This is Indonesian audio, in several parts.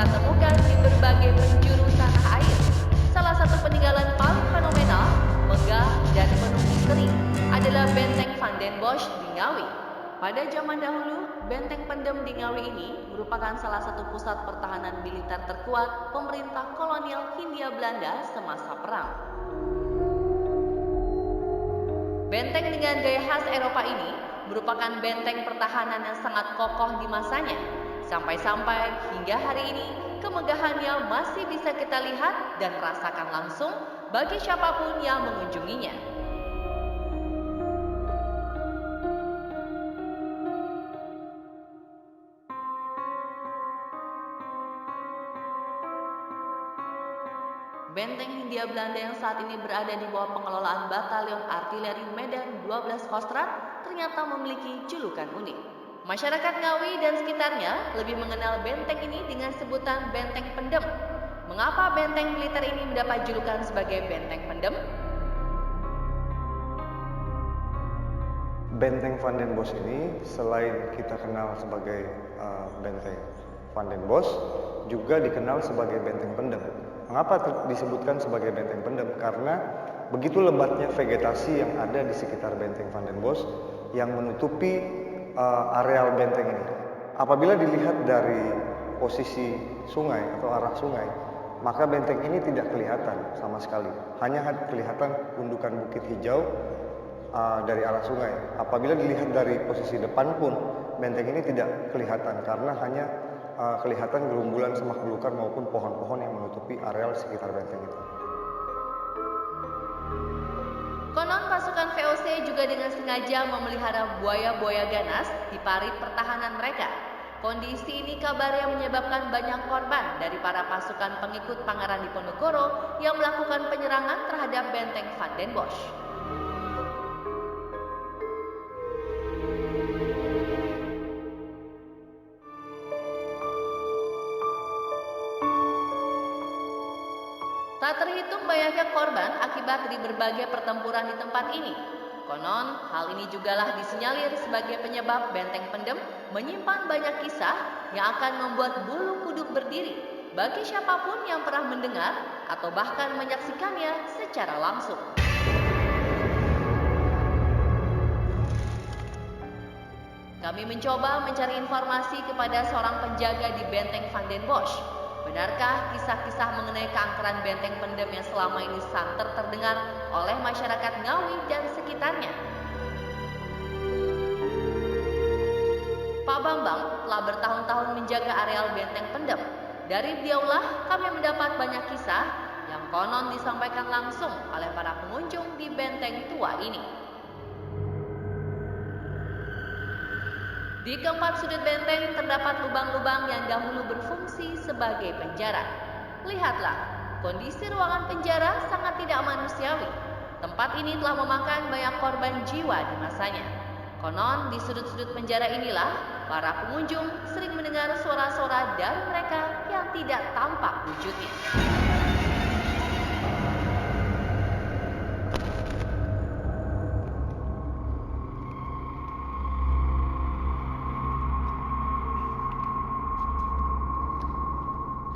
kita temukan di berbagai penjuru tanah air. Salah satu peninggalan paling fenomenal, megah, dan penuh misteri adalah Benteng Van den Bosch di Ngawi. Pada zaman dahulu, Benteng Pendem di Ngawi ini merupakan salah satu pusat pertahanan militer terkuat pemerintah kolonial Hindia Belanda semasa perang. Benteng dengan gaya khas Eropa ini merupakan benteng pertahanan yang sangat kokoh di masanya. Sampai-sampai hingga hari ini, kemegahannya masih bisa kita lihat dan rasakan langsung bagi siapapun yang mengunjunginya. Benteng Hindia Belanda yang saat ini berada di bawah pengelolaan Batalion Artileri Medan 12 Kostrad ternyata memiliki julukan unik. Masyarakat Ngawi dan sekitarnya lebih mengenal benteng ini dengan sebutan Benteng Pendem. Mengapa benteng militer ini mendapat julukan sebagai Benteng Pendem? Benteng Van den Bosch ini selain kita kenal sebagai Benteng Van den Bosch, juga dikenal sebagai Benteng Pendem. Mengapa disebutkan sebagai Benteng Pendem? Karena begitu lebatnya vegetasi yang ada di sekitar Benteng Van den Bosch yang menutupi areal benteng ini. Apabila dilihat dari posisi sungai atau arah sungai, maka benteng ini tidak kelihatan sama sekali. Hanya kelihatan gundukan bukit hijau dari arah sungai. Apabila dilihat dari posisi depan pun, benteng ini tidak kelihatan karena hanya kelihatan gerumbulan semak belukar maupun pohon-pohon yang menutupi areal sekitar benteng itu. Konon pasukan VOC juga dengan sengaja memelihara buaya-buaya ganas di parit pertahanan mereka. Kondisi ini kabarnya menyebabkan banyak korban dari para pasukan pengikut Pangeran Diponegoro yang melakukan penyerangan terhadap Benteng Van den Bosch. Tak terhitung banyaknya korban akibat dari berbagai pertempuran di tempat ini. Konon, hal ini jugalah disinyalir sebagai penyebab Benteng Pendem menyimpan banyak kisah yang akan membuat bulu kuduk berdiri bagi siapapun yang pernah mendengar atau bahkan menyaksikannya secara langsung. Kami mencoba mencari informasi kepada seorang penjaga di Benteng Van den Bosch. Benarkah kisah-kisah mengenai keangkeran Benteng Pendem yang selama ini santer terdengar oleh masyarakat Ngawi dan sekitarnya? Pak Bambang telah bertahun-tahun menjaga areal Benteng Pendem. Dari beliaulah kami mendapat banyak kisah yang konon disampaikan langsung oleh para pengunjung di benteng tua ini. Di keempat sudut benteng terdapat lubang-lubang yang dahulu berfungsi sebagai penjara. Lihatlah, kondisi ruangan penjara sangat tidak manusiawi. Tempat ini telah memakan banyak korban jiwa di masanya. Konon di sudut-sudut penjara inilah para pengunjung sering mendengar suara-suara dari mereka yang tidak tampak wujudnya.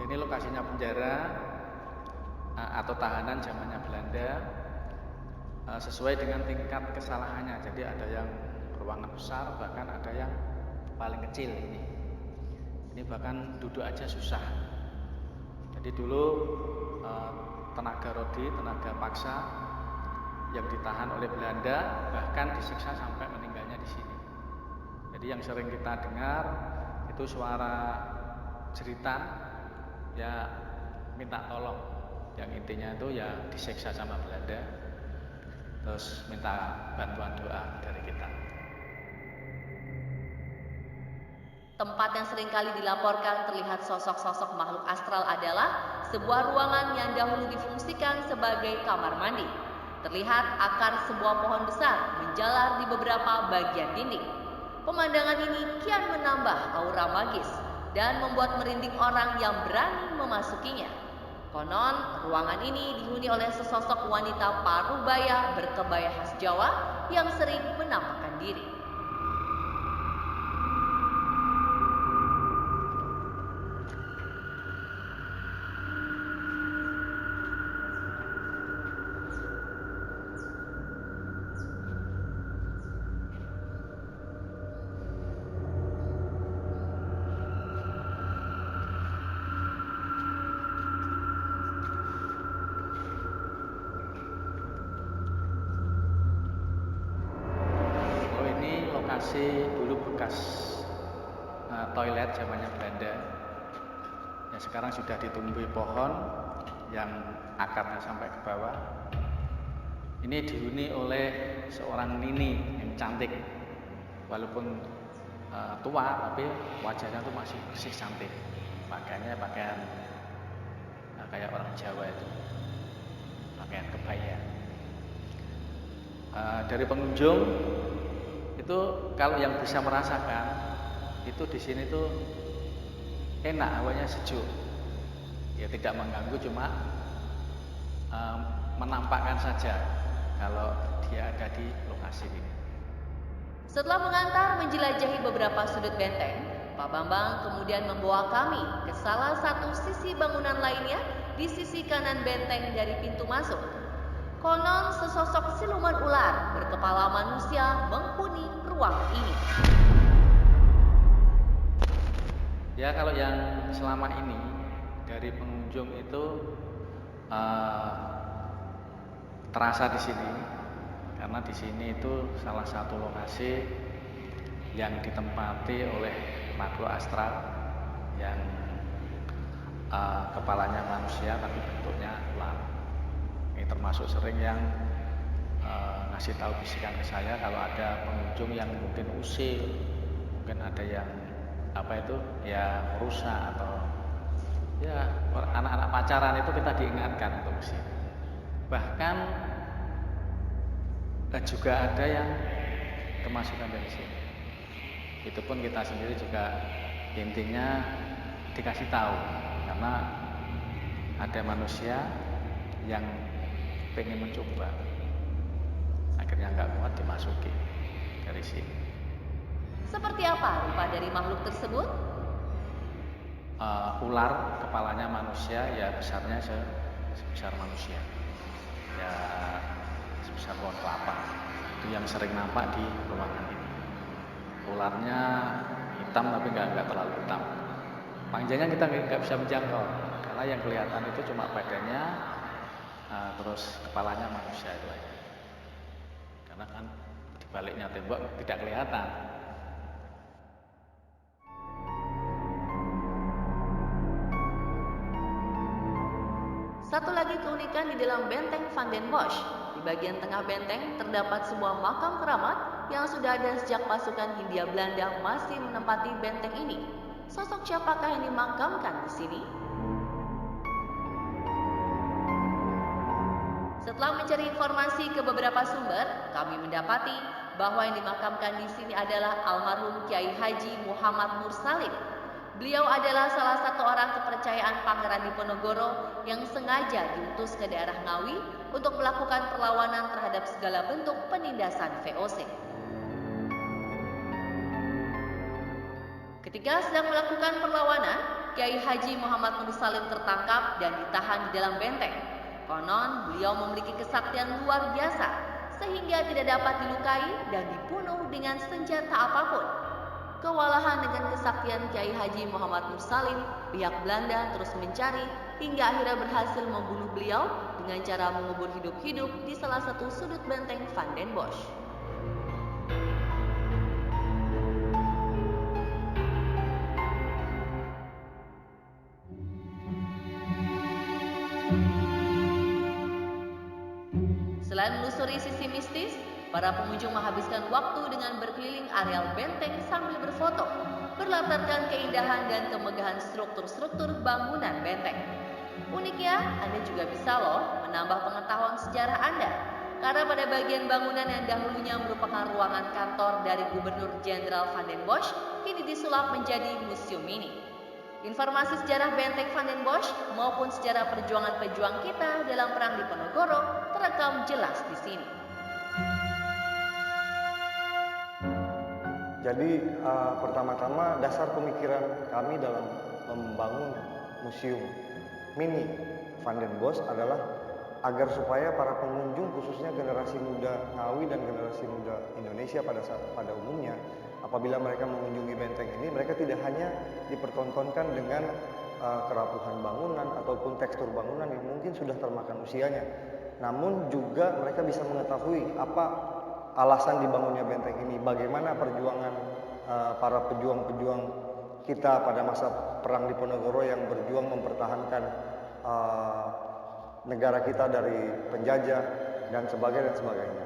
Ini lokasinya penjara atau tahanan zamannya Belanda sesuai dengan tingkat kesalahannya. Jadi ada yang ruangan besar, bahkan ada yang paling kecil ini. Ini bahkan duduk aja susah. Jadi dulu tenaga rodi, tenaga paksa yang ditahan oleh Belanda bahkan disiksa sampai meninggalnya di sini. Jadi yang sering kita dengar itu suara jeritan, ya minta tolong, yang intinya itu ya disiksa sama Belanda, terus minta bantuan doa dari kita. Tempat yang seringkali dilaporkan terlihat sosok-sosok makhluk astral adalah sebuah ruangan yang dahulu difungsikan sebagai kamar mandi. Terlihat akar sebuah pohon besar menjalar di beberapa bagian dinding. Pemandangan ini kian menambah aura magis dan membuat merinding orang yang berani memasukinya. Konon, ruangan ini dihuni oleh sesosok wanita parubaya berkebaya khas Jawa yang sering menampakkan diri. lokasi dulu bekas toilet zamannya Belanda. Ya sekarang sudah ditumbuhi pohon yang akarnya sampai ke bawah. Ini dihuni oleh seorang nini yang cantik, walaupun tua tapi wajahnya tuh masih bersih cantik. Pakaiannya pakaian kayak orang Jawa itu, pakaian kebaya. Dari pengunjung itu kalau yang bisa merasakan itu di sini tuh enak, hawanya sejuk. Ya tidak mengganggu, cuma menampakkan saja kalau dia ada di lokasi ini. Setelah mengantar menjelajahi beberapa sudut benteng, Pak Bambang kemudian membawa kami ke salah satu sisi bangunan lainnya di sisi kanan benteng dari pintu masuk. Konon sesosok siluman ular berkepala manusia menghuni ruang ini. Ya kalau yang selama ini dari pengunjung itu terasa di sini, karena di sini itu salah satu lokasi yang ditempati oleh makhluk astral yang kepalanya manusia tapi bentuknya ular. Ini termasuk sering yang ngasih tahu bisikan ke saya kalau ada pengunjung yang mungkin usil, mungkin ada yang ya rusak atau ya anak-anak pacaran itu kita diingatkan untuk kesini. Bahkan juga ada yang kemasukan dari sini. Itu pun kita sendiri juga intinya dikasih tahu, karena ada manusia yang pengen mencoba, akhirnya nggak kuat dimasuki dari sini. Seperti apa rupa dari makhluk tersebut? Ular, kepalanya manusia, ya besarnya sebesar manusia, ya sebesar pohon kelapa. Itu yang sering nampak di ruangan ini. Ularnya hitam tapi nggak terlalu hitam. Panjangnya kita nggak bisa menjangkau, karena yang kelihatan itu cuma badannya, terus kepalanya manusia itu aja. Karena kan di baliknya tembok tidak kelihatan. Satu lagi keunikan di dalam benteng Van den Bosch. Di bagian tengah benteng terdapat sebuah makam keramat yang sudah ada sejak pasukan Hindia Belanda masih menempati benteng ini. Sosok siapakah yang dimakamkan di sini? Setelah mencari informasi ke beberapa sumber, kami mendapati bahwa yang dimakamkan di sini adalah almarhum Kiai Haji Muhammad Nur Salim. Beliau adalah salah satu orang kepercayaan Pangeran Diponegoro yang sengaja diutus ke daerah Ngawi untuk melakukan perlawanan terhadap segala bentuk penindasan VOC. Ketika sedang melakukan perlawanan, Kiai Haji Muhammad Nur Salim tertangkap dan ditahan di dalam benteng. Konon beliau memiliki kesaktian luar biasa sehingga tidak dapat dilukai dan dibunuh dengan senjata apapun. Kewalahan dengan kesaktian Kiai Haji Muhammad Nur Salim, pihak Belanda terus mencari hingga akhirnya berhasil membunuh beliau dengan cara mengubur hidup-hidup di salah satu sudut benteng Van den Bosch. Selain menelusuri sisi mistis, para pengunjung menghabiskan waktu dengan berkeliling areal benteng sambil berfoto, berlatarkan keindahan dan kemegahan struktur-struktur bangunan benteng. Uniknya, Anda juga bisa menambah pengetahuan sejarah Anda, karena pada bagian bangunan yang dahulunya merupakan ruangan kantor dari Gubernur Jenderal Van den Bosch, kini disulap menjadi museum mini. Informasi sejarah benteng Van den Bosch maupun sejarah perjuangan pejuang kita dalam Perang Diponegoro terekam jelas di sini. Jadi pertama-tama dasar pemikiran kami dalam membangun museum mini Van den Bosch adalah agar supaya para pengunjung, khususnya generasi muda Ngawi dan generasi muda Indonesia pada umumnya, apabila mereka mengunjungi benteng ini, mereka tidak hanya dipertontonkan dengan kerapuhan bangunan ataupun tekstur bangunan yang mungkin sudah termakan usianya, namun juga mereka bisa mengetahui apa alasan dibangunnya benteng ini, bagaimana perjuangan para pejuang-pejuang kita pada masa Perang Diponegoro yang berjuang mempertahankan negara kita dari penjajah dan sebagainya.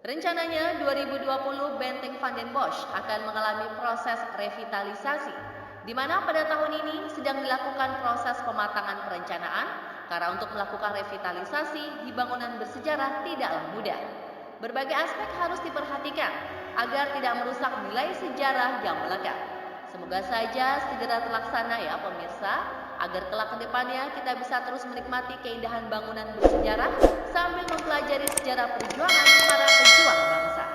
Rencananya 2020 Benteng Van den Bosch akan mengalami proses revitalisasi, di mana pada tahun ini sedang dilakukan proses pematangan perencanaan karena untuk melakukan revitalisasi di bangunan bersejarah tidaklah mudah. Berbagai aspek harus diperhatikan agar tidak merusak nilai sejarah yang melekat. Semoga saja segera terlaksana ya pemirsa, agar kelak ke depannya kita bisa terus menikmati keindahan bangunan bersejarah sambil mempelajari sejarah perjuangan para pejuang bangsa.